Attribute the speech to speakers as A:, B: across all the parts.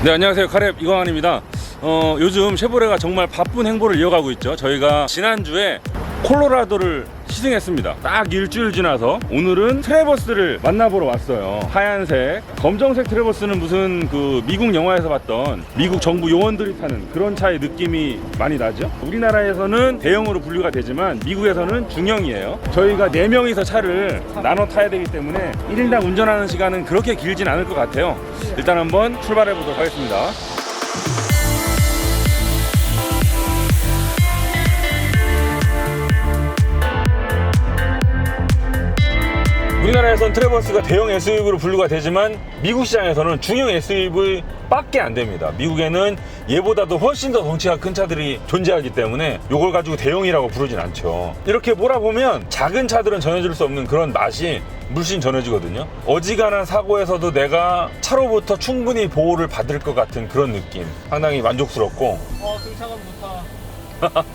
A: 네, 안녕하세요. 카랩 이광환입니다. 요즘 쉐보레가 정말 바쁜 행보를 이어가고 있죠. 저희가 지난주에 콜로라도를 시승했습니다. 딱 일주일 지나서 오늘은 트래버스를 만나보러 왔어요. 하얀색, 검정색 트래버스는 무슨 그 미국 영화에서 봤던 미국 정부 요원들이 타는 그런 차의 느낌이 많이 나죠. 우리나라에서는 대형으로 분류가 되지만 미국에서는 중형이에요. 저희가 4명이서 차를 나눠 타야 되기 때문에 1인당 운전하는 시간은 그렇게 길진 않을 것 같아요. 일단 한번 출발해 보도록 하겠습니다. 우리나라에서는 트래버스가 대형 SUV로 분류가 되지만 미국 시장에서는 중형 SUV 밖에 안 됩니다. 미국에는 얘보다도 훨씬 더 덩치가 큰 차들이 존재하기 때문에 이걸 가지고 대형이라고 부르진 않죠. 이렇게 몰아보면 작은 차들은 전해줄 수 없는 그런 맛이 물씬 전해지거든요. 어지간한 사고에서도 내가 차로부터 충분히 보호를 받을 것 같은 그런 느낌, 상당히 만족스럽고.
B: 승차감 좋다.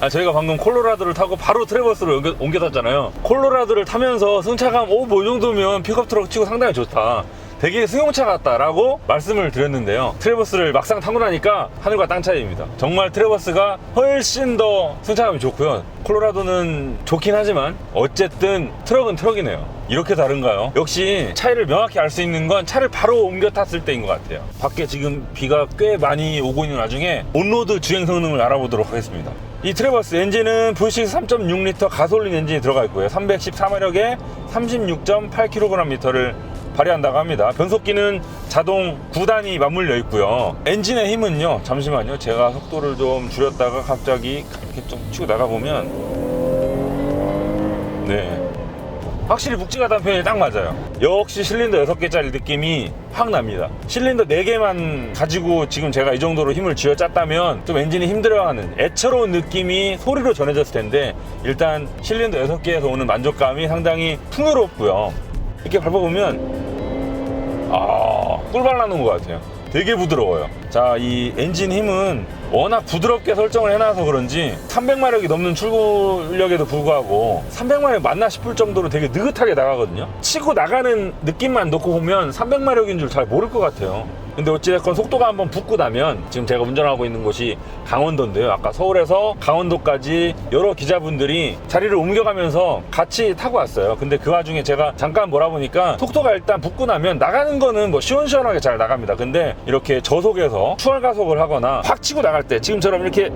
A: 저희가 방금 콜로라도를 타고 바로 트래버스로 옮겨탔잖아요. 콜로라도를 타면서 승차감 뭐 이 정도면 픽업 트럭 치고 상당히 좋다, 되게 승용차 같다라고 말씀을 드렸는데요. 트래버스를 막상 타고 나니까 하늘과 땅 차이입니다. 정말 트래버스가 훨씬 더 승차감이 좋고요. 콜로라도는 좋긴 하지만 어쨌든 트럭은 트럭이네요. 이렇게 다른가요? 역시 차이를 명확히 알 수 있는 건 차를 바로 옮겨 탔을 때인 것 같아요. 밖에 지금 비가 꽤 많이 오고 있는 와중에 온로드 주행 성능을 알아보도록 하겠습니다. 이 트래버스 엔진은 V6 3.6L 가솔린 엔진이 들어가 있고요. 314마력에 36.8kgm를 발휘한다고 합니다. 변속기는 자동 9단이 맞물려 있고요. 엔진의 힘은요, 잠시만요, 제가 속도를 좀 줄였다가 갑자기 이렇게 좀 치고 나가보면, 네, 확실히 묵직하다는 표현이 딱 맞아요. 역시 실린더 6개짜리 느낌이 확 납니다. 실린더 4개만 가지고 지금 제가 이 정도로 힘을 쥐어짰다면 좀 엔진이 힘들어하는 애처로운 느낌이 소리로 전해졌을 텐데, 일단 실린더 6개에서 오는 만족감이 상당히 풍요롭고요. 이렇게 밟아보면 꿀 발라놓은 것 같아요. 되게 부드러워요. 자, 이 엔진 힘은 워낙 부드럽게 설정을 해놔서 그런지 300마력이 넘는 출고력에도 불구하고 300마력 맞나 싶을 정도로 되게 느긋하게 나가거든요. 치고 나가는 느낌만 놓고 보면 300마력인 줄 잘 모를 것 같아요. 근데 어찌됐건 속도가 한번 붙고 나면, 지금 제가 운전하고 있는 곳이 강원도인데요, 아까 서울에서 강원도까지 여러 기자분들이 자리를 옮겨가면서 같이 타고 왔어요. 근데 그 와중에 제가 잠깐 몰아보니까 속도가 일단 붙고 나면 나가는 거는 뭐 시원시원하게 잘 나갑니다. 근데 이렇게 저속에서 추월 가속을 하거나 확 치고 나갈 때 지금처럼 이렇게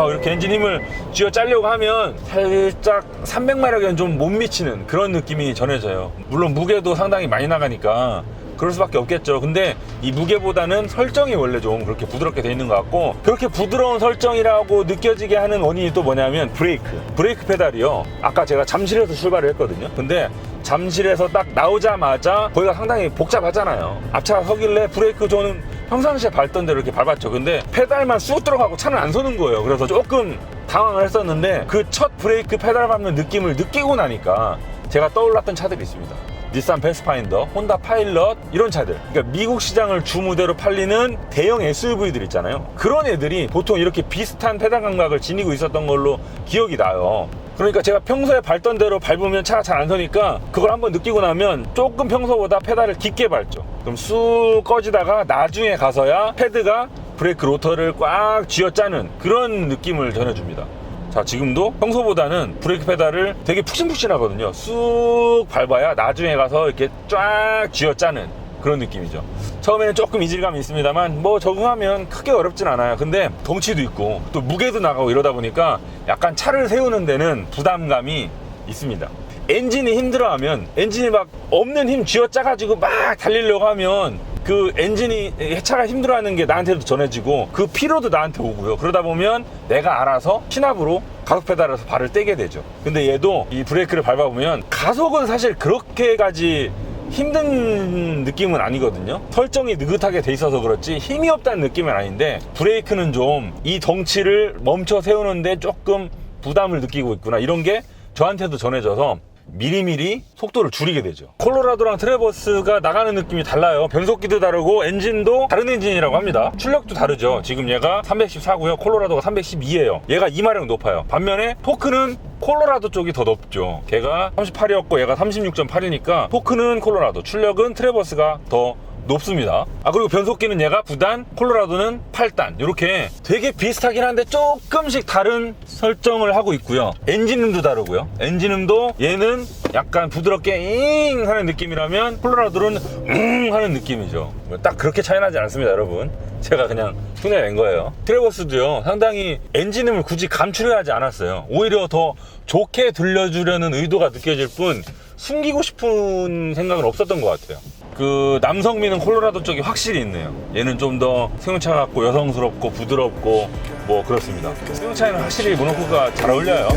A: 이렇게 엔진 힘을 쥐어 짜려고 하면 살짝 300마력에는 좀 못 미치는 그런 느낌이 전해져요. 물론 무게도 상당히 많이 나가니까 그럴 수밖에 없겠죠. 근데 이 무게보다는 설정이 원래 좀 그렇게 부드럽게 돼 있는 것 같고, 그렇게 부드러운 설정이라고 느껴지게 하는 원인이 또 뭐냐면 브레이크 페달이요. 아까 제가 잠실에서 출발을 했거든요. 근데 잠실에서 딱 나오자마자 거기가 상당히 복잡하잖아요. 앞차가 서길래 브레이크 저는 평상시에 밟던 대로 이렇게 밟았죠. 근데 페달만 쑥 들어가고 차는 안 서는 거예요. 그래서 조금 당황을 했었는데, 그 첫 브레이크 페달 밟는 느낌을 느끼고 나니까 제가 떠올랐던 차들이 있습니다. 닛산 패스파인더, 혼다 파일럿, 이런 차들. 그러니까 미국 시장을 주무대로 팔리는 대형 SUV들 있잖아요. 그런 애들이 보통 이렇게 비슷한 페달 감각을 지니고 있었던 걸로 기억이 나요. 그러니까 제가 평소에 밟던 대로 밟으면 차가 잘 안 서니까 그걸 한번 느끼고 나면 조금 평소보다 페달을 깊게 밟죠. 그럼 쑥 꺼지다가 나중에 가서야 패드가 브레이크 로터를 꽉 쥐어짜는 그런 느낌을 전해줍니다. 자, 지금도 평소보다는 브레이크 페달을 되게 푹신푹신하거든요. 쑥 밟아야 나중에 가서 이렇게 쫙 쥐어짜는 그런 느낌이죠. 처음에는 조금 이질감이 있습니다만 뭐 적응하면 크게 어렵진 않아요. 근데 덩치도 있고 또 무게도 나가고 이러다 보니까 약간 차를 세우는 데는 부담감이 있습니다. 엔진이 힘들어하면, 엔진이 막 없는 힘 쥐어짜가지고 막 달리려고 하면 그 엔진이, 차가 힘들어하는 게 나한테도 전해지고 그 피로도 나한테 오고요. 그러다 보면 내가 알아서 시납으로 가속 페달에서 발을 떼게 되죠. 근데 얘도 이 브레이크를 밟아보면 가속은 사실 그렇게까지 힘든 느낌은 아니거든요. 설정이 느긋하게 돼 있어서 그렇지 힘이 없다는 느낌은 아닌데, 브레이크는 좀 이 덩치를 멈춰 세우는데 조금 부담을 느끼고 있구나, 이런 게 저한테도 전해져서 미리미리 속도를 줄이게 되죠. 콜로라도랑 트래버스가 나가는 느낌이 달라요. 변속기도 다르고 엔진도 다른 엔진이라고 합니다. 출력도 다르죠. 지금 얘가 314고요 콜로라도가 312예요 얘가 2마력 높아요. 반면에 토크는 콜로라도 쪽이 더 높죠. 걔가 38이었고 얘가 36.8이니까 토크는 콜로라도, 출력은 트래버스가 더 높습니다. 그리고 변속기는 얘가 9단, 콜로라도는 8단, 이렇게 되게 비슷하긴 한데 조금씩 다른 설정을 하고 있고요. 엔진음도 다르고요. 엔진음도 얘는 약간 부드럽게 잉 하는 느낌이라면 콜로라도는 하는 느낌이죠. 딱 그렇게 차이 나지 않습니다, 여러분. 제가 그냥 흉내낸 거예요. 트래버스도요, 상당히 엔진음을 굳이 감추려 하지 않았어요. 오히려 더 좋게 들려주려는 의도가 느껴질 뿐 숨기고 싶은 생각은 없었던 것 같아요. 그 남성미는 콜로라도 쪽이 확실히 있네요. 얘는 좀 더 승용차 같고 여성스럽고 부드럽고 뭐 그렇습니다. 승용차에는 확실히 모노코가 잘 어울려요.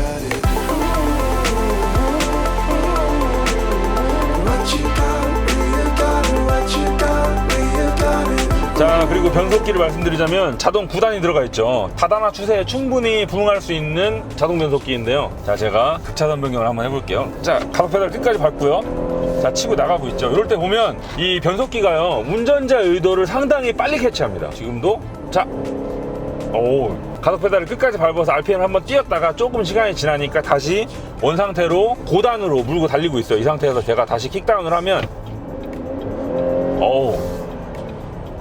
A: 자, 그리고 변속기를 말씀드리자면 자동 9단이 들어가 있죠. 다단화 추세에 충분히 부응할 수 있는 자동 변속기인데요. 자, 제가 급차선 변경을 한번 해볼게요. 자, 가속 페달 끝까지 밟고요. 자, 치고 나가고 있죠. 이럴 때 보면 이 변속기가요, 운전자의 의도를 상당히 빨리 캐치합니다. 지금도 자, 가속 페달을 끝까지 밟아서 RPM을 한번 띄었다가 조금 시간이 지나니까 다시 원 상태로 고단으로 물고 달리고 있어요. 이 상태에서 제가 다시 킥다운을 하면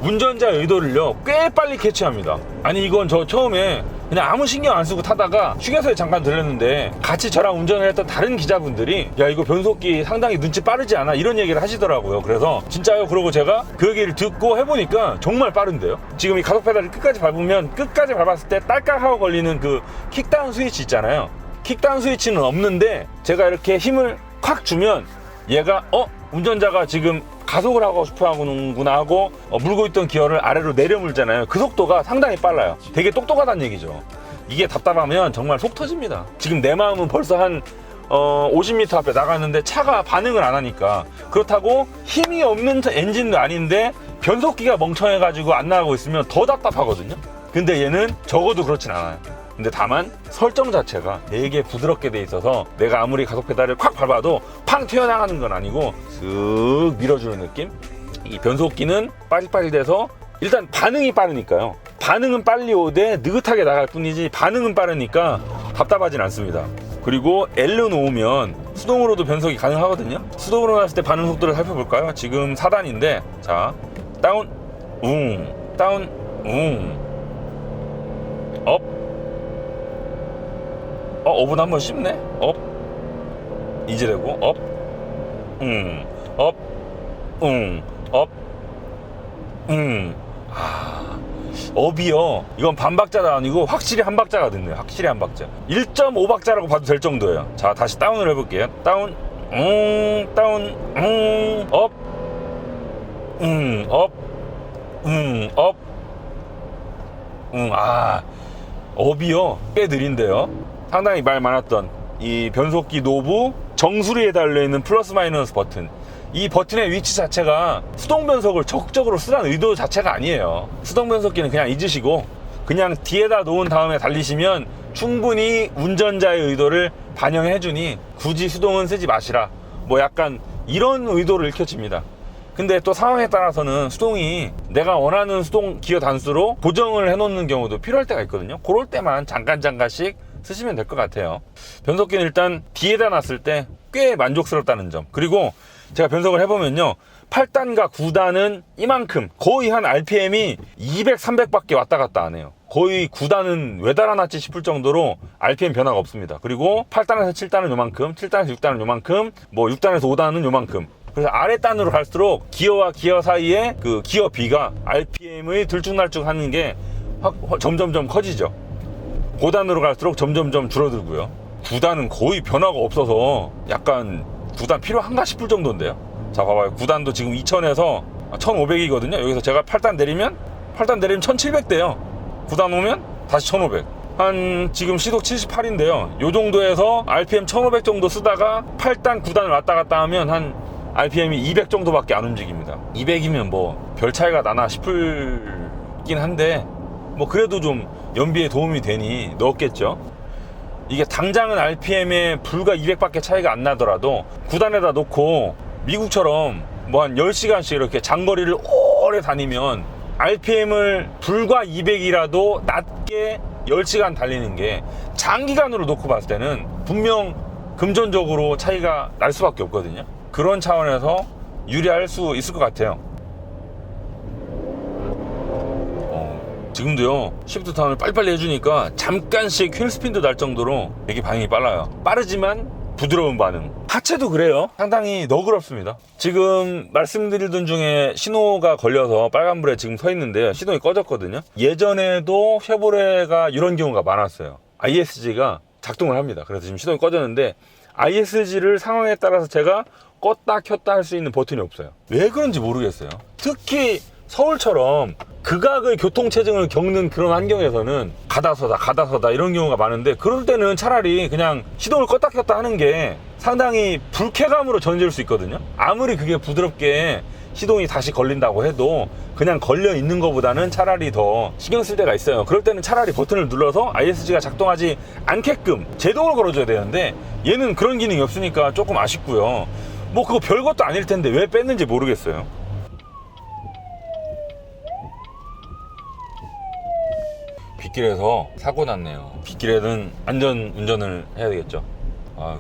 A: 운전자의 의도를요 꽤 빨리 캐치합니다. 아니, 이건 저 처음에 그냥 아무 신경 안 쓰고 타다가 휴게소에 잠깐 들렸는데 같이 저랑 운전을 했던 다른 기자분들이 야, 이거 변속기 상당히 눈치 빠르지 않아? 이런 얘기를 하시더라고요. 그래서 진짜요? 그러고 제가 그 얘기를 듣고 해보니까 정말 빠른데요. 지금 이 가속 페달을 끝까지 밟으면, 끝까지 밟았을 때 딸깍하고 걸리는 그 킥다운 스위치 있잖아요. 킥다운 스위치는 없는데 제가 이렇게 힘을 콱 주면 얘가 운전자가 지금 가속을 하고 싶어 하는구나 하고 물고 있던 기어를 아래로 내려 물잖아요. 그 속도가 상당히 빨라요. 되게 똑똑하다는 얘기죠. 이게 답답하면 정말 속 터집니다. 지금 내 마음은 벌써 한 50m 앞에 나갔는데 차가 반응을 안 하니까. 그렇다고 힘이 없는 엔진도 아닌데 변속기가 멍청해가지고 안 나가고 있으면 더 답답하거든요. 근데 얘는 적어도 그렇진 않아요. 근데 다만 설정 자체가 되게 부드럽게 돼 있어서 내가 아무리 가속 페달을 콱 밟아도 팡 튀어나가는 건 아니고 슥 밀어주는 느낌? 이 변속기는 빠질빠질 돼서 일단 반응이 빠르니까요. 반응은 빨리 오되 느긋하게 나갈 뿐이지 반응은 빠르니까 답답하진 않습니다. 그리고 L로 놓으면 수동으로도 변속이 가능하거든요. 수동으로 놨을 때 반응 속도를 살펴볼까요? 지금 4단인데 자, 다운, 다운, 업, 업은 한번 씹네. 업, 이제 되고 업, 업, 업, 업이요, 이건 반박자가 아니고 확실히 한 박자가 듣네요. 확실히 한 박자. 1.5박자라고 봐도 될 정도예요. 자, 다시 다운을 해볼게요. 다운, 다운, 업, 업, 업, 업이요 꽤 느린데요. 상당히 말 많았던 이 변속기 노브 정수리에 달려있는 플러스 마이너스 버튼, 이 버튼의 위치 자체가 수동 변속을 적극적으로 쓰라는 의도 자체가 아니에요. 수동 변속기는 그냥 잊으시고 그냥 뒤에다 놓은 다음에 달리시면 충분히 운전자의 의도를 반영해 주니 굳이 수동은 쓰지 마시라, 뭐 약간 이런 의도를 읽혀집니다. 근데 또 상황에 따라서는 수동이 내가 원하는 수동 기어 단수로 고정을 해놓는 경우도 필요할 때가 있거든요. 그럴 때만 잠깐씩 쓰시면 될 것 같아요. 변속기는 일단 뒤에다 놨을 때 꽤 만족스럽다는 점, 그리고 제가 변속을 해보면요, 8단과 9단은 이만큼 거의 한 RPM이 200, 300밖에 왔다 갔다 안 해요. 거의 9단은 왜 달아놨지 싶을 정도로 RPM 변화가 없습니다. 그리고 8단에서 7단은 요만큼, 7단에서 6단은 요만큼, 뭐 6단에서 5단은 요만큼. 그래서 아랫단으로 갈수록 기어와 기어 사이에 그 기어 비가 RPM의 들쭉날쭉 하는 게 점점점 커지죠. 고단으로 갈수록 점점점 줄어들고요. 9단은 거의 변화가 없어서 약간 9단 필요한가 싶을 정도인데요. 자, 봐봐요. 9단도 지금 2000에서 1500이거든요. 여기서 제가 8단 내리면 1700 돼요. 9단 오면 다시 1500. 한 지금 시속 78인데요. 요 정도에서 RPM 1500 정도 쓰다가 8단, 9단을 왔다 갔다 하면 한 RPM이 200 정도밖에 안 움직입니다. 200이면 뭐 별 차이가 나나 싶긴 한데 뭐 그래도 좀 연비에 도움이 되니 넣었겠죠. 이게 당장은 RPM에 불과 200밖에 차이가 안 나더라도 9단에다 놓고 미국처럼 뭐 한 10시간씩 이렇게 장거리를 오래 다니면 RPM을 불과 200이라도 낮게 10시간 달리는 게 장기간으로 놓고 봤을 때는 분명 금전적으로 차이가 날 수밖에 없거든요. 그런 차원에서 유리할 수 있을 것 같아요. 지금도요 시프트 턴을 빨리빨리 해주니까 잠깐씩 휠스핀도 날 정도로 되게 반응이 빨라요. 빠르지만 부드러운 반응. 하체도 그래요. 상당히 너그럽습니다. 지금 말씀드리던 중에 신호가 걸려서 빨간불에 지금 서 있는데요, 시동이 꺼졌거든요. 예전에도 쉐보레가 이런 경우가 많았어요. ISG가 작동을 합니다. 그래서 지금 시동이 꺼졌는데 ISG를 상황에 따라서 제가 껐다 켰다 할 수 있는 버튼이 없어요. 왜 그런지 모르겠어요. 특히 서울처럼 극악의 교통체증을 겪는 그런 환경에서는 가다서다 이런 경우가 많은데, 그럴 때는 차라리 그냥 시동을 껐다 켰다 하는 게 상당히 불쾌감으로 전해질 수 있거든요. 아무리 그게 부드럽게 시동이 다시 걸린다고 해도 그냥 걸려 있는 것보다는 차라리 더 신경 쓸 때가 있어요. 그럴 때는 차라리 버튼을 눌러서 ISG가 작동하지 않게끔 제동을 걸어줘야 되는데, 얘는 그런 기능이 없으니까 조금 아쉽고요. 뭐 그거 별것도 아닐 텐데 왜 뺐는지 모르겠어요. 빗길에서 사고 났네요. 빗길에는 안전 운전을 해야 되겠죠.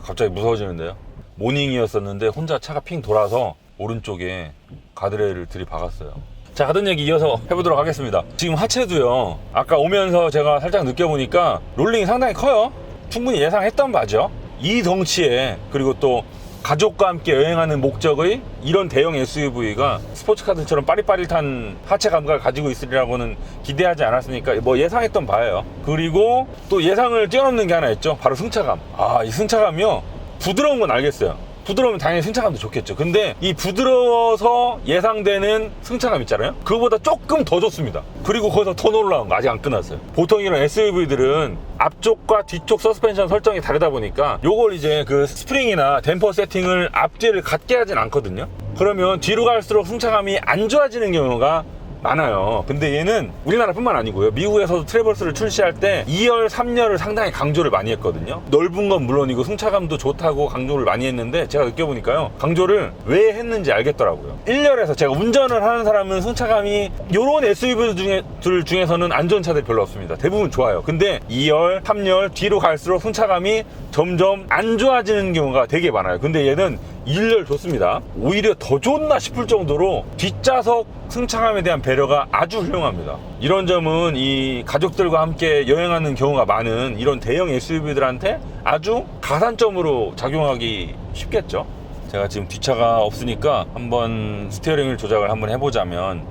A: 갑자기 무서워지는데요. 모닝이었었는데 혼자 차가 핑 돌아서 오른쪽에 가드레일을 들이박았어요. 자, 하던 얘기 이어서 해보도록 하겠습니다. 지금 하체도요, 아까 오면서 제가 살짝 느껴보니까 롤링이 상당히 커요. 충분히 예상했던 바죠. 이 덩치에, 그리고 또 가족과 함께 여행하는 목적의 이런 대형 SUV가 스포츠카들처럼 빠릿빠릿한 하체 감각을 가지고 있으리라고는 기대하지 않았으니까 뭐 예상했던 바예요. 그리고 또 예상을 뛰어넘는 게 하나 있죠. 바로 승차감. 이 승차감이요, 부드러운 건 알겠어요. 부드러우면 당연히 승차감도 좋겠죠. 근데 이 부드러워서 예상되는 승차감 있잖아요, 그거보다 조금 더 좋습니다. 그리고 거기서 더 놀라운 거 아직 안 끝났어요. 보통 이런 SUV들은 앞쪽과 뒤쪽 서스펜션 설정이 다르다 보니까 요걸 이제 그 스프링이나 댐퍼 세팅을 앞뒤를 같게 하진 않거든요. 그러면 뒤로 갈수록 승차감이 안 좋아지는 경우가 많아요. 근데 얘는 우리나라뿐만 아니고요, 미국에서도 트래버스를 출시할 때 2열, 3열을 상당히 강조를 많이 했거든요. 넓은 건 물론이고 승차감도 좋다고 강조를 많이 했는데, 제가 느껴보니까요, 강조를 왜 했는지 알겠더라고요. 1열에서 제가 운전을 하는 사람은 승차감이 요런 SUV들 중에서는 안 좋은 차들이 별로 없습니다. 대부분 좋아요. 근데 2열, 3열 뒤로 갈수록 승차감이 점점 안 좋아지는 경우가 되게 많아요. 근데 얘는 1열 좋습니다. 오히려 더 좋나 싶을 정도로 뒷좌석 승차감에 대한 배려가 아주 훌륭합니다. 이런 점은 이 가족들과 함께 여행하는 경우가 많은 이런 대형 SUV들한테 아주 가산점으로 작용하기 쉽겠죠. 제가 지금 뒷차가 없으니까 한번 스티어링을 조작을 한번 해보자면,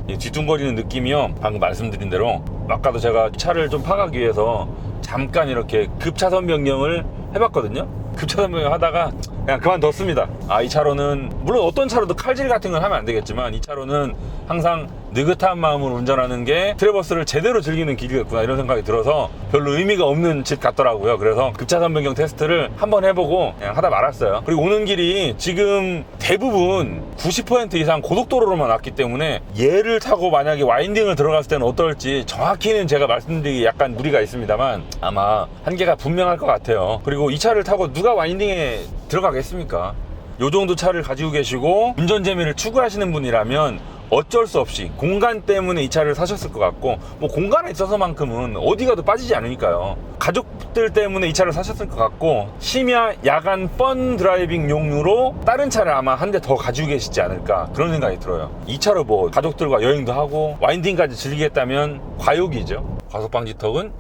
A: 이 뒤뚱거리는 느낌이요, 방금 말씀드린 대로 아까도 제가 차를 좀 파가기 위해서 잠깐 이렇게 급차선 변경을 해봤거든요. 급차선 변경 하다가 그냥 그만뒀습니다. 이 차로는, 물론 어떤 차로도 칼질 같은 건 하면 안 되겠지만, 이 차로는 항상 느긋한 마음으로 운전하는 게 트래버스를 제대로 즐기는 길이겠구나, 이런 생각이 들어서 별로 의미가 없는 짓 같더라고요. 그래서 급차선 변경 테스트를 한번 해보고 그냥 하다 말았어요. 그리고 오는 길이 지금 대부분 90% 이상 고속도로로만 왔기 때문에 얘를 타고 만약에 와인딩을 들어갔을 때는 어떨지 정확히는 제가 말씀드리기 약간 무리가 있습니다만 아마 한계가 분명할 것 같아요. 그리고 이 차를 타고 누가 와인딩에 들어가겠습니까? 요 정도 차를 가지고 계시고 운전 재미를 추구하시는 분이라면 어쩔 수 없이 공간 때문에 이 차를 사셨을 것 같고, 뭐 공간에 있어서만큼은 어디 가도 빠지지 않으니까요. 가족들 때문에 이 차를 사셨을 것 같고, 심야 야간 펀 드라이빙 용으로 다른 차를 아마 한 대 더 가지고 계시지 않을까, 그런 생각이 들어요. 이 차로 뭐 가족들과 여행도 하고 와인딩까지 즐기겠다면 과욕이죠. 과속방지턱은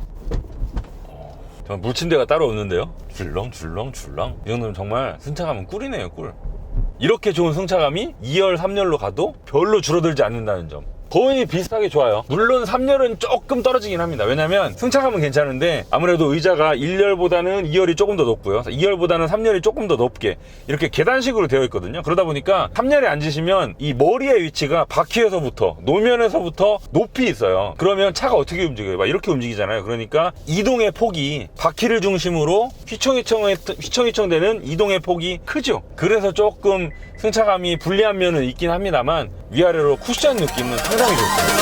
A: 정말 물침대가 따로 없는데요. 줄렁. 이 정도면 정말 승차감은 꿀이네요, 꿀. 이렇게 좋은 승차감이 2열, 3열로 가도 별로 줄어들지 않는다는 점, 거의 비슷하게 좋아요. 물론 3열은 조금 떨어지긴 합니다. 왜냐면 승차감은 괜찮은데 아무래도 의자가 1열보다는 2열이 조금 더 높고요, 2열보다는 3열이 조금 더 높게 이렇게 계단식으로 되어 있거든요. 그러다 보니까 3열에 앉으시면 이 머리의 위치가 바퀴에서부터, 노면에서부터 높이 있어요. 그러면 차가 어떻게 움직여요? 막 이렇게 움직이잖아요. 그러니까 이동의 폭이 바퀴를 중심으로 휘청휘청 되는 이동의 폭이 크죠. 그래서 조금 승차감이 불리한 면은 있긴 합니다만 위아래로 쿠션 느낌은 상당히 좋습니다.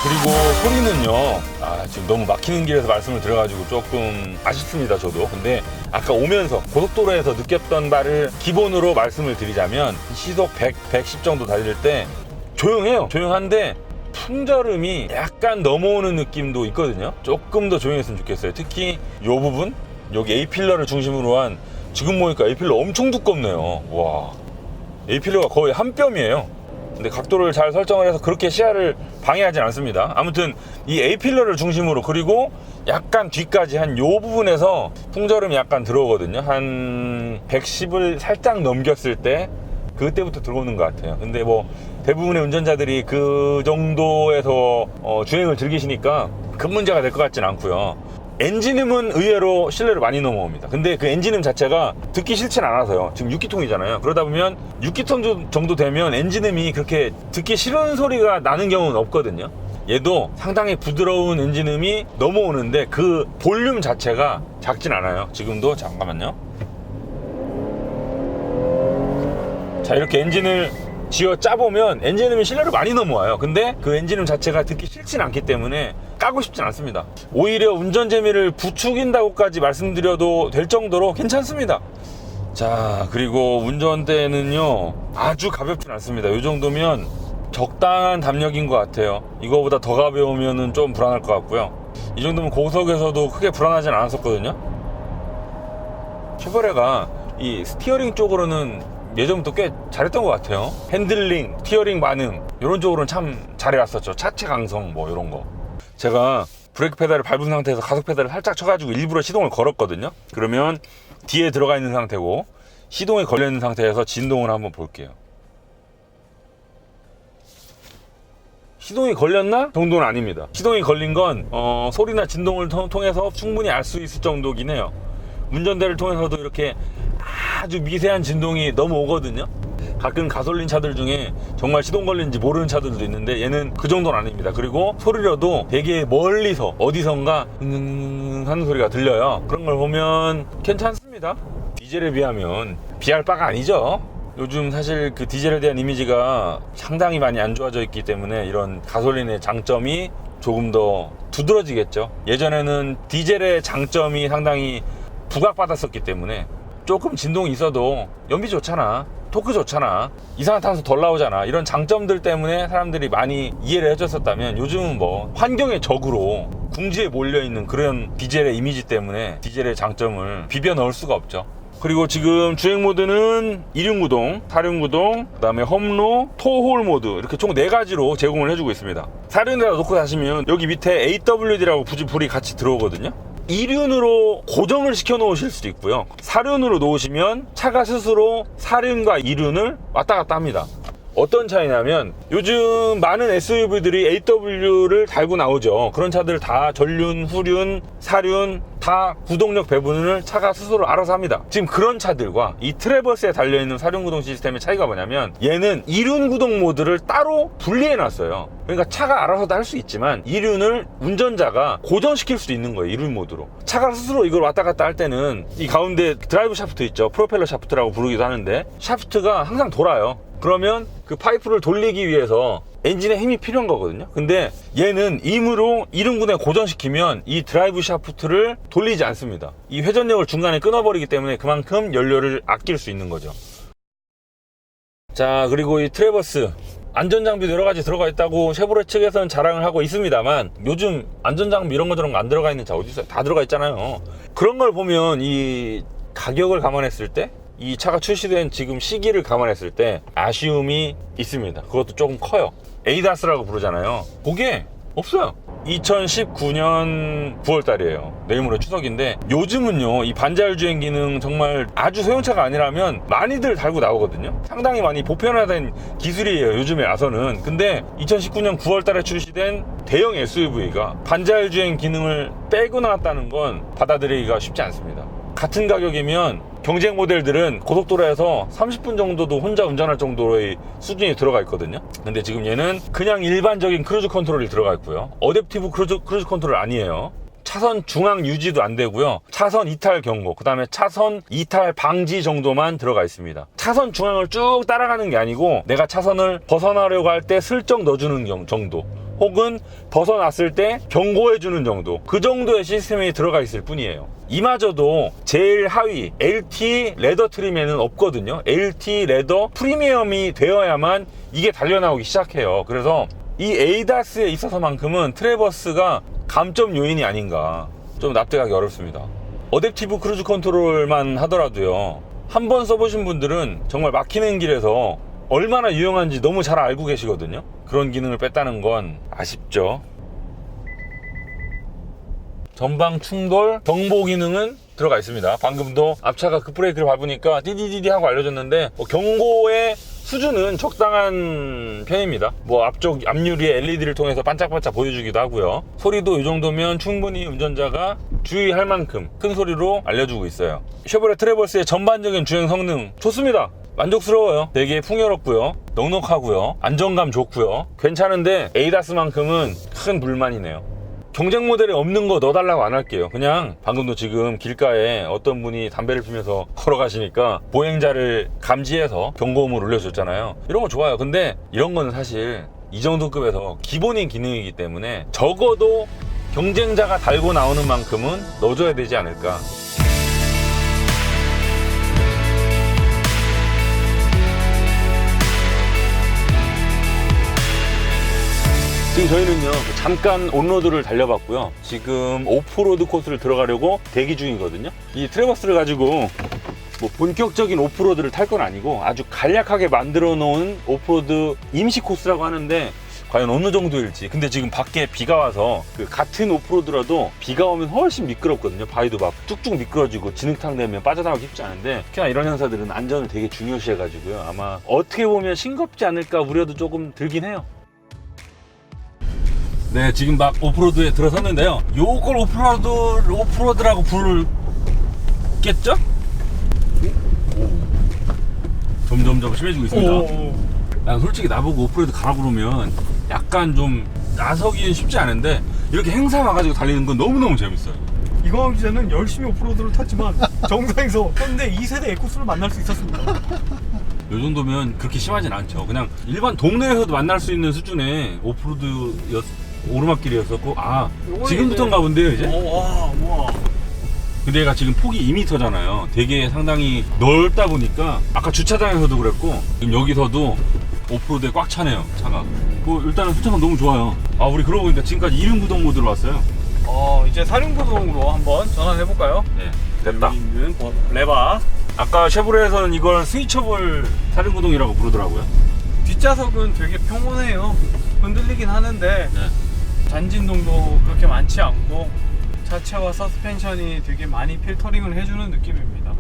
A: 그리고 소리는요, 지금 너무 막히는 길에서 말씀을 드려가지고 조금 아쉽습니다, 저도. 근데 아까 오면서 고속도로에서 느꼈던 바를 기본으로 말씀을 드리자면 시속 100, 110 정도 달릴 때 조용해요. 조용한데 풍절음이 약간 넘어오는 느낌도 있거든요. 조금 더 조용히 했으면 좋겠어요. 특히 이 부분, 여기 A필러를 중심으로 한, 지금 보니까 A필러 엄청 두껍네요. 와, A필러가 거의 한 뼘이에요. 근데 각도를 잘 설정을 해서 그렇게 시야를 방해하진 않습니다. 아무튼 이 A필러를 중심으로, 그리고 약간 뒤까지 한 요 부분에서 풍절음이 약간 들어오거든요. 한 110을 살짝 넘겼을 때 그때부터 들어오는 것 같아요. 근데 뭐 대부분의 운전자들이 그 정도에서 주행을 즐기시니까 큰 문제가 될 것 같진 않고요. 엔진음은 의외로 실내로 많이 넘어옵니다. 근데 그 엔진음 자체가 듣기 싫진 않아서요. 지금 6기통이잖아요. 그러다 보면 6기통 정도 되면 엔진음이 그렇게 듣기 싫은 소리가 나는 경우는 없거든요. 얘도 상당히 부드러운 엔진음이 넘어오는데 그 볼륨 자체가 작진 않아요. 지금도 잠깐만요. 자, 이렇게 엔진을 지어 짜보면 엔진음이 실내로 많이 넘어와요. 근데 그 엔진음 자체가 듣기 싫진 않기 때문에 까고 싶진 않습니다. 오히려 운전 재미를 부추긴다고까지 말씀드려도 될 정도로 괜찮습니다. 자, 그리고 운전대는요 아주 가볍진 않습니다. 이 정도면 적당한 담력인 것 같아요. 이거보다 더 가벼우면 좀 불안할 것 같고요. 이 정도면 고속에서도 크게 불안하진 않았었거든요. 쉐보레가 이 스티어링 쪽으로는 예전부터 꽤 잘했던 것 같아요. 핸들링, 스티어링 반응 이런 쪽으로는 참 잘해왔었죠. 차체 강성 뭐 이런 거. 제가 브레이크 페달을 밟은 상태에서 가속 페달을 살짝 쳐가지고 일부러 시동을 걸었거든요. 그러면 뒤에 들어가 있는 상태고 시동에 걸려 있는 상태에서 진동을 한번 볼게요. 시동이 걸렸나? 정도는 아닙니다. 시동이 걸린 건 소리나 진동을 통해서 충분히 알 수 있을 정도긴 해요. 운전대를 통해서도 이렇게 아주 미세한 진동이 넘어오거든요. 가끔 가솔린 차들 중에 정말 시동 걸린지 모르는 차들도 있는데 얘는 그 정도는 아닙니다. 그리고 소리로도 되게 멀리서 어디선가 하는 소리가 들려요. 그런 걸 보면 괜찮습니다. 디젤에 비하면 비할 바가 아니죠. 요즘 사실 그 디젤에 대한 이미지가 상당히 많이 안 좋아져 있기 때문에 이런 가솔린의 장점이 조금 더 두드러지겠죠. 예전에는 디젤의 장점이 상당히 부각받았었기 때문에 조금 진동이 있어도 연비 좋잖아, 토크 좋잖아, 이산화탄소 덜 나오잖아, 이런 장점들 때문에 사람들이 많이 이해를 해줬었다면 요즘은 뭐 환경의 적으로 궁지에 몰려있는 그런 디젤의 이미지 때문에 디젤의 장점을 비벼 넣을 수가 없죠. 그리고 지금 주행 모드는 2륜구동, 4륜구동, 그 다음에 험로, 토홀 모드 이렇게 총 4가지로 제공을 해주고 있습니다. 4륜에다 놓고 다시면 여기 밑에 AWD라고 불이 같이 들어오거든요. 2륜으로 고정을 시켜 놓으실 수도 있고요. 4륜으로 놓으시면 차가 스스로 4륜과 2륜을 왔다 갔다 합니다. 어떤 차이냐면 요즘 많은 SUV들이 AW를 달고 나오죠. 그런 차들 다 전륜, 후륜, 4륜 다 구동력 배분을 차가 스스로 알아서 합니다. 지금 그런 차들과 이 트래버스에 달려있는 4륜 구동 시스템의 차이가 뭐냐면 얘는 2륜 구동 모드를 따로 분리해 놨어요. 그러니까 차가 알아서도 할 수 있지만 2륜을 운전자가 고정시킬 수도 있는 거예요. 2륜 모드로. 차가 스스로 이걸 왔다 갔다 할 때는 이 가운데 드라이브 샤프트 있죠. 프로펠러 샤프트라고 부르기도 하는데 샤프트가 항상 돌아요. 그러면 그 파이프를 돌리기 위해서 엔진에 힘이 필요한 거거든요. 근데 얘는 임으로 2륜군에 고정시키면 이 드라이브 샤프트를 돌리지 않습니다. 이 회전력을 중간에 끊어버리기 때문에 그만큼 연료를 아낄 수 있는 거죠. 자, 그리고 이 트래버스 안전장비도 여러가지 들어가 있다고 쉐보레 측에서는 자랑을 하고 있습니다만 요즘 안전장비 이런 거 저런 거 안 들어가 있는 차 어디 있어요? 다 들어가 있잖아요. 그런 걸 보면 이 가격을 감안했을 때 이 차가 출시된 지금 시기를 감안했을 때 아쉬움이 있습니다. 그것도 조금 커요. 에이다스라고 부르잖아요. 그게 없어요. 2019년 9월달이에요. 내일 모레 추석인데 요즘은요 이 반자율주행 기능 정말 아주 소형차가 아니라면 많이들 달고 나오거든요. 상당히 많이 보편화된 기술이에요 요즘에 와서는. 근데 2019년 9월달에 출시된 대형 SUV가 반자율주행 기능을 빼고 나왔다는 건 받아들이기가 쉽지 않습니다. 같은 가격이면 경쟁 모델들은 고속도로에서 30분 정도도 혼자 운전할 정도의 수준이 들어가 있거든요. 근데 지금 얘는 그냥 일반적인 크루즈 컨트롤이 들어가 있고요. 어댑티브 크루즈 컨트롤 아니에요. 차선 중앙 유지도 안 되고요. 차선 이탈 경고, 그 다음에 차선 이탈 방지 정도만 들어가 있습니다. 차선 중앙을 쭉 따라가는 게 아니고 내가 차선을 벗어나려고 할 때 슬쩍 넣어주는 정도, 혹은 벗어났을 때 경고해주는 정도, 그 정도의 시스템이 들어가 있을 뿐이에요. 이마저도 제일 하위 LT 레더 트림에는 없거든요. LT 레더 프리미엄이 되어야만 이게 달려나오기 시작해요. 그래서 이 에이다스에 있어서만큼은 트래버스가 감점 요인이 아닌가, 좀 납득하기 어렵습니다. 어댑티브 크루즈 컨트롤만 하더라도요, 한번 써보신 분들은 정말 막히는 길에서 얼마나 유용한지 너무 잘 알고 계시거든요. 그런 기능을 뺐다는 건 아쉽죠. 전방 충돌 경보 기능은 들어가 있습니다. 방금도 앞차가 급브레이크를 밟으니까 띠디디디 하고 알려줬는데, 경고의 수준은 적당한 편입니다. 뭐 앞쪽 앞유리에 LED를 통해서 반짝반짝 보여주기도 하고요. 소리도 이 정도면 충분히 운전자가 주의할 만큼 큰 소리로 알려주고 있어요. 쉐보레 트래버스의 전반적인 주행 성능 좋습니다. 만족스러워요. 되게 풍요롭고요, 넉넉하고요, 안정감 좋고요, 괜찮은데 에이다스만큼은 큰 불만이네요. 경쟁 모델에 없는 거 넣어달라고 안 할게요. 그냥 방금도 지금 길가에 어떤 분이 담배를 피면서 걸어가시니까 보행자를 감지해서 경고음을 울려줬잖아요. 이런 거 좋아요. 근데 이런 거는 사실 이 정도 급에서 기본인 기능이기 때문에 적어도 경쟁자가 달고 나오는 만큼은 넣어줘야 되지 않을까. 지금 저희는요, 잠깐 온로드를 달려봤고요, 지금 오프로드 코스를 들어가려고 대기 중이거든요. 이 트래버스를 가지고 뭐 본격적인 오프로드를 탈 건 아니고 아주 간략하게 만들어 놓은 오프로드 임시 코스라고 하는데, 과연 어느 정도일지. 근데 지금 밖에 비가 와서 같은 오프로드라도 비가 오면 훨씬 미끄럽거든요. 바위도 막 쭉쭉 미끄러지고 진흙탕 되면 빠져나가기 쉽지 않은데, 특히나 이런 행사들은 안전을 되게 중요시 해가지고요, 아마 어떻게 보면 싱겁지 않을까 우려도 조금 들긴 해요. 네, 지금 막 오프로드에 들어섰는데요, 요걸 오프로드라고 부르겠죠? 점점점 심해지고 있습니다. 난 솔직히 나보고 오프로드 가라고 그러면 약간 좀 나서기는 쉽지 않은데, 이렇게 행사 와가지고 달리는 건 너무너무 재밌어요.
B: 이광호 기자는 열심히 오프로드를 탔지만 정상에서 현대 2세대 에코스를 만날 수 있었습니다.
A: 요 정도면 그렇게 심하진 않죠. 그냥 일반 동네에서도 만날 수 있는 수준의 오프로드 오르막길이었었고, 지금부터인가 본데요 이제.
B: 와.
A: 근데 얘가 지금 폭이 2m잖아요 되게 상당히 넓다 보니까, 아까 주차장에서도 그랬고 지금 여기서도 오프로드에 꽉 차네요, 차가. 뭐 일단은 주차감 너무 좋아요. 우리 그러고 보니까 지금까지 2륜구동 모드로 왔어요.
B: 이제 4륜구동으로 한번 전환해볼까요?
A: 네, 됐다.
B: 있는 레바.
A: 아까 쉐보레에서는 이걸 스위처블 4륜구동이라고 부르더라고요.
B: 뒷좌석은 되게 평온해요. 흔들리긴 하는데
A: 네.
B: 잔진동도 그렇게 많지 않고 자체와 서스펜션이 되게 많이 필터링을 해주는 느낌입니다.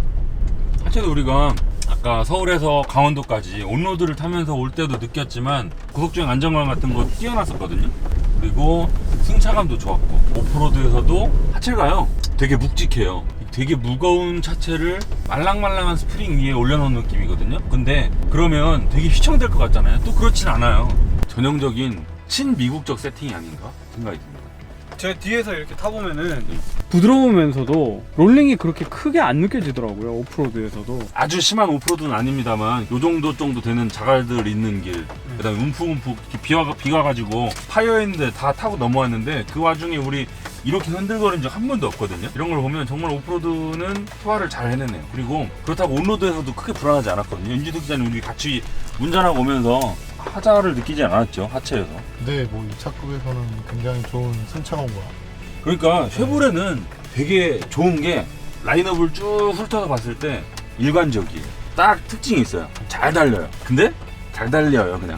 A: 사실 우리가 아까 서울에서 강원도까지 온로드를 타면서 올 때도 느꼈지만 고속주행 안정감 같은 거 뛰어났었거든요. 그리고 승차감도 좋았고, 오프로드에서도 하체가요 되게 묵직해요. 되게 무거운 차체를 말랑말랑한 스프링 위에 올려놓은 느낌이거든요. 근데 그러면 되게 휘청될 것 같잖아요. 또 그렇진 않아요. 전형적인 친미국적 세팅이 아닌가 생각이 듭니다.
B: 제 뒤에서 이렇게 타보면은 부드러우면서도 롤링이 그렇게 크게 안 느껴지더라고요. 오프로드에서도.
A: 아주 심한 오프로드는 아닙니다만 요 정도 되는 자갈들 있는 길, 그다음에 움푹움푹 비가 가지고 파여있는데 다 타고 넘어왔는데, 그 와중에 우리 이렇게 흔들거린 적 한 번도 없거든요. 이런 걸 보면 정말 오프로드는 소화를 잘 해내네요. 그리고 그렇다고 온로드에서도 크게 불안하지 않았거든요. 윤지석 기자님 우리 같이 운전하고 오면서 하자를 느끼지 않았죠, 하체에서.
C: 네, 뭐 2차급에서는 굉장히 좋은 승차감과.
A: 그러니까 쉐보레는 되게 좋은 게 라인업을 쭉 훑어서 봤을 때 일관적이에요. 딱 특징이 있어요. 잘 달려요. 근데 잘 달려요, 그냥.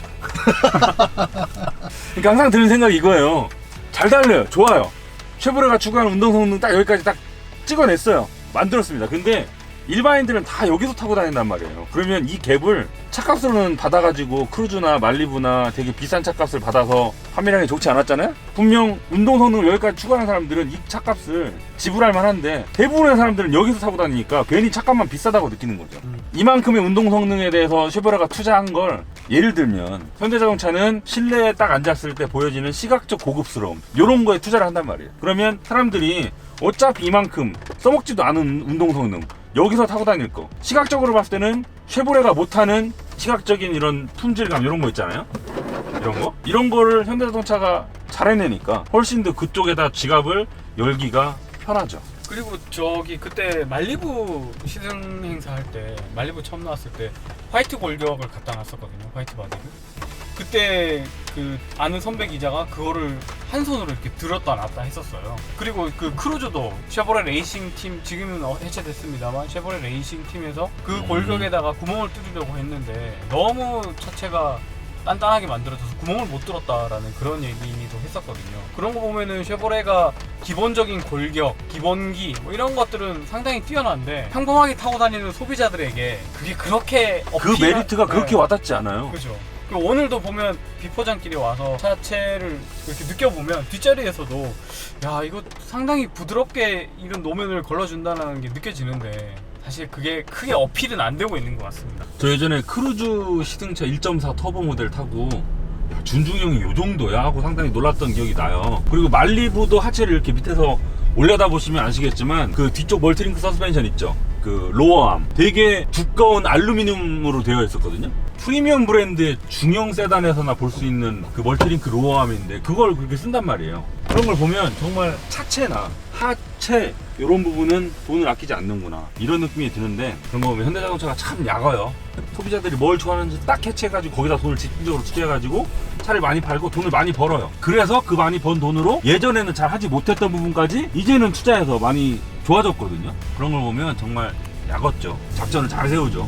A: 그러니까 항상 드는 생각이 이거예요. 잘 달려요. 좋아요. 쉐보레가 추구하는 운동 성능 딱 여기까지 딱 찍어냈어요. 만들었습니다. 근데 일반인들은 다 여기서 타고 다닌단 말이에요. 그러면 이 갭을 차값으로는 받아가지고 크루즈나 말리부나 되게 비싼 차값을 받아서 판매량이 좋지 않았잖아요. 분명 운동 성능을 여기까지 추구하는 사람들은 이 차값을 지불할 만한데, 대부분의 사람들은 여기서 타고 다니니까 괜히 차값만 비싸다고 느끼는 거죠. 이만큼의 운동 성능에 대해서 쉐보레가 투자한 걸, 예를 들면 현대자동차는 실내에 딱 앉았을 때 보여지는 시각적 고급스러움, 이런 거에 투자를 한단 말이에요. 그러면 사람들이 어차피 이만큼 써먹지도 않은 운동 성능 여기서 타고 다닐 거, 시각적으로 봤을 때는 쉐보레가 못하는 시각적인 이런 품질감, 이런 거 있잖아요. 이런 거를 현대자동차가 잘 해내니까 훨씬 더 그쪽에다 지갑을 열기가 편하죠.
B: 그리고 저기 그때 말리부 시승 행사 할 때, 말리부 처음 나왔을 때 화이트 골격을 갖다 놨었거든요. 화이트 바디를. 그때 그 아는 선배 기자가 그거를 한 손으로 이렇게 들었다 놨다 했었어요. 그리고 그 크루즈도 쉐보레 레이싱 팀, 지금은 해체됐습니다만 쉐보레 레이싱 팀에서 그 골격에다가 구멍을 뚫으려고 했는데 너무 차체가 단단하게 만들어져서 구멍을 못 뚫었다라는 그런 얘기도 했었거든요. 그런 거 보면은 쉐보레가 기본적인 골격, 기본기 뭐 이런 것들은 상당히 뛰어난데 평범하게 타고 다니는 소비자들에게 그게 그렇게
A: 그 메리트가 그렇게 와닿지 않아요.
B: 그죠. 그리고 오늘도 보면 비포장길에 와서 차체를 이렇게 느껴보면 뒷자리에서도 야 이거 상당히 부드럽게 이런 노면을 걸러준다는 게 느껴지는데 사실 그게 크게 어필은 안 되고 있는 것 같습니다.
A: 저 예전에 크루즈 시승차 1.4 터보 모델 타고 야, 준중이 형이 요 정도야 하고 상당히 놀랐던 기억이 나요. 그리고 말리부도 하체를 이렇게 밑에서 올려다 보시면 아시겠지만 그 뒤쪽 멀티링크 서스펜션 있죠. 그 로어암 되게 두꺼운 알루미늄으로 되어 있었거든요. 프리미엄 브랜드의 중형 세단에서나 볼 수 있는 그 멀티링크 로어암인데 그걸 그렇게 쓴단 말이에요. 그런 걸 보면 정말 차체나 하체 이런 부분은 돈을 아끼지 않는구나 이런 느낌이 드는데, 그런 거 보면 현대자동차가 참 약어요. 소비자들이 뭘 좋아하는지 딱 캐치해가지고 거기다 돈을 집중적으로 투자해가지고 차를 많이 팔고 돈을 많이 벌어요. 그래서 그 많이 번 돈으로 예전에는 잘 하지 못했던 부분까지 이제는 투자해서 많이 좋아졌거든요. 그런 걸 보면 정말 약었죠. 작전을 잘 세우죠.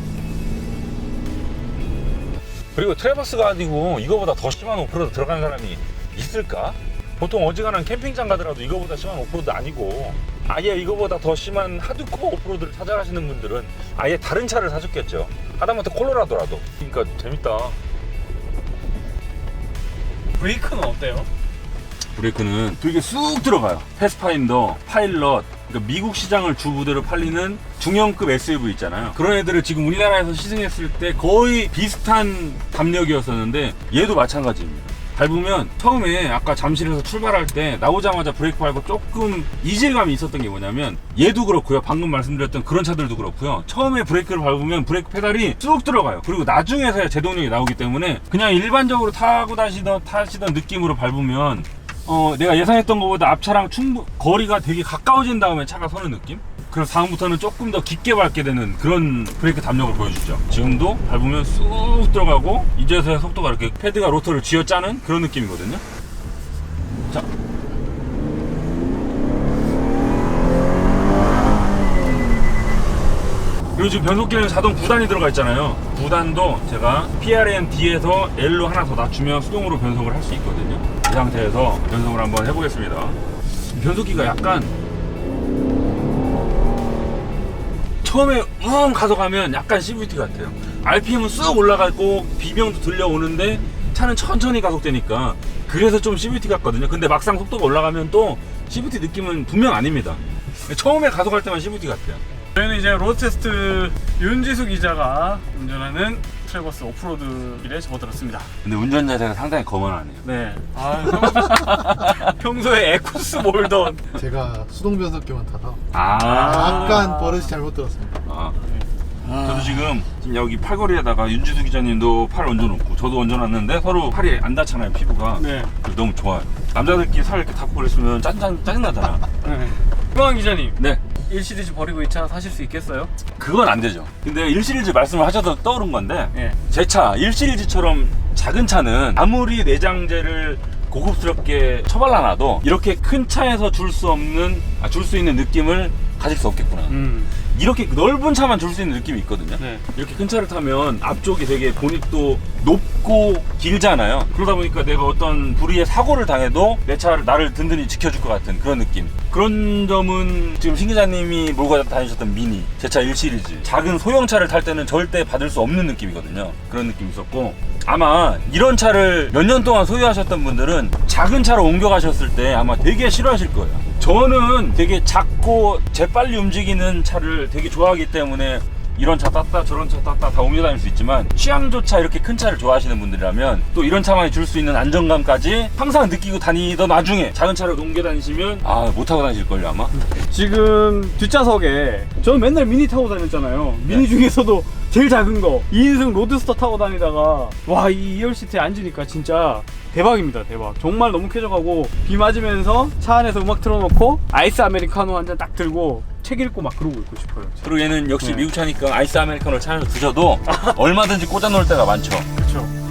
A: 그리고 트래버스가 아니고 이거보다 더 심한 오프로드 들어가는 사람이 있을까? 보통 어지간한 캠핑장 가더라도 이거보다 심한 오프로드 아니고 아예 이거보다 더 심한 하드코어 오프로드를 찾아가시는 분들은 아예 다른 차를 사셨겠죠. 하다못해 콜로라도라도. 그러니까 재밌다.
B: 브레이크는 어때요?
A: 브레이크는 되게 쑥 들어가요. 패스파인더, 파일럿, 그러니까 미국 시장을 주 부대로 팔리는 중형급 SUV 있잖아요. 그런 애들을 지금 우리나라에서 시승했을 때 거의 비슷한 담력이었었는데 얘도 마찬가지입니다. 밟으면 처음에 아까 잠실에서 출발할 때 나오자마자 브레이크 밟고 조금 이질감이 있었던 게 뭐냐면 얘도 그렇고요. 방금 말씀드렸던 그런 차들도 그렇고요. 처음에 브레이크를 밟으면 브레이크 페달이 쑥 들어가요. 그리고 나중에서야 제동력이 나오기 때문에 그냥 일반적으로 타고 타시던 느낌으로 밟으면 내가 예상했던 것보다 앞차랑 거리가 되게 가까워진 다음에 차가 서는 느낌? 그래서 다음부터는 조금 더 깊게 밟게 되는 그런 브레이크 담력을 보여주죠. 지금도 밟으면 쑥 들어가고 이제서야 속도가 이렇게 패드가 로터를 쥐어짜는 그런 느낌이거든요. 자, 그리고 지금 변속기에는 자동 9단이 들어가 있잖아요. 9단도 제가 PRN D에서 L로 하나 더 낮추면 수동으로 변속을 할 수 있거든요. 이 상태에서 변속을 한번 해보겠습니다. 변속기가 약간 처음에 가져가면 약간 CVT 같아요. RPM은 쑥 올라가고 비명도 들려오는데 차는 천천히 가속되니까 그래서 좀 CVT 같거든요. 근데 막상 속도가 올라가면 또 CVT 느낌은 분명 아닙니다. 처음에 가속할 때만 CVT 같아요.
B: 저희는 이제 로드테스트 윤지수 기자가 운전하는 트래버스 오프로드길에 접어들었습니다.
A: 근데 운전 자세가 상당히 거만하네요.
B: 네. 평소에 에쿠스 몰던
C: 제가 수동 변속기만 타서
A: 아,
C: 약간 버릇이 잘못 들었습니다.
A: 저도 지금 여기 팔걸이에다가 윤지수 기자님도 팔 얹어놓고 저도 얹어놨는데 서로 팔이 안 닿잖아요, 피부가.
B: 네.
A: 너무 좋아요. 남자들끼리 살 이렇게 닦고 그랬으면 짜증나잖아.
B: 네. 유광 기자님.
A: 네.
B: 1시리즈 버리고 이 차 사실 수 있겠어요?
A: 그건 안 되죠. 근데 1시리즈 말씀을 하셔서 떠오른 건데
B: 네.
A: 제 차 1시리즈처럼 작은 차는 아무리 내장재를 고급스럽게 처발라놔도 이렇게 큰 차에서 줄 수 있는 느낌을 가질 수 없겠구나. 이렇게 넓은 차만 줄 수 있는 느낌이 있거든요.
B: 네.
A: 이렇게 큰 차를 타면 앞쪽이 되게 보닛도 높고 길잖아요. 그러다 보니까 내가 어떤 불의의 사고를 당해도 내 차를 나를 든든히 지켜줄 것 같은 그런 느낌. 그런 점은 지금 신 기자님이 몰고 다니셨던 미니, 제 차 1시리즈 작은 소형차를 탈 때는 절대 받을 수 없는 느낌이거든요. 그런 느낌이 있었고, 아마 이런 차를 몇 년 동안 소유하셨던 분들은 작은 차로 옮겨가셨을 때 아마 되게 싫어하실 거예요. 저는 되게 작고 재빨리 움직이는 차를 되게 좋아하기 때문에 이런 차 땄다 저런 차 땄다 다 옮겨 다닐 수 있지만, 취향조차 이렇게 큰 차를 좋아하시는 분들이라면 또 이런 차만이 줄 수 있는 안정감까지 항상 느끼고 다니던 와중에 작은 차를 옮겨 다니시면 못 타고 다니실걸요 아마.
B: 지금 뒷좌석에 저는 맨날 미니 타고 다녔잖아요. 미니
A: 네.
B: 중에서도 제일 작은 거 2인승 로드스터 타고 다니다가 와, 이 2열 시트에 앉으니까 진짜 대박입니다. 대박. 정말 너무 쾌적하고 비 맞으면서 차 안에서 음악 틀어놓고 아이스 아메리카노 한 잔 딱 들고 책 읽고 막 그러고 있고 싶어요.
A: 그리고 얘는 역시
B: 네.
A: 미국 차니까 아이스 아메리카노를 차 안에서 드셔도 얼마든지 꽂아 놓을 때가 많죠.
B: 그렇죠.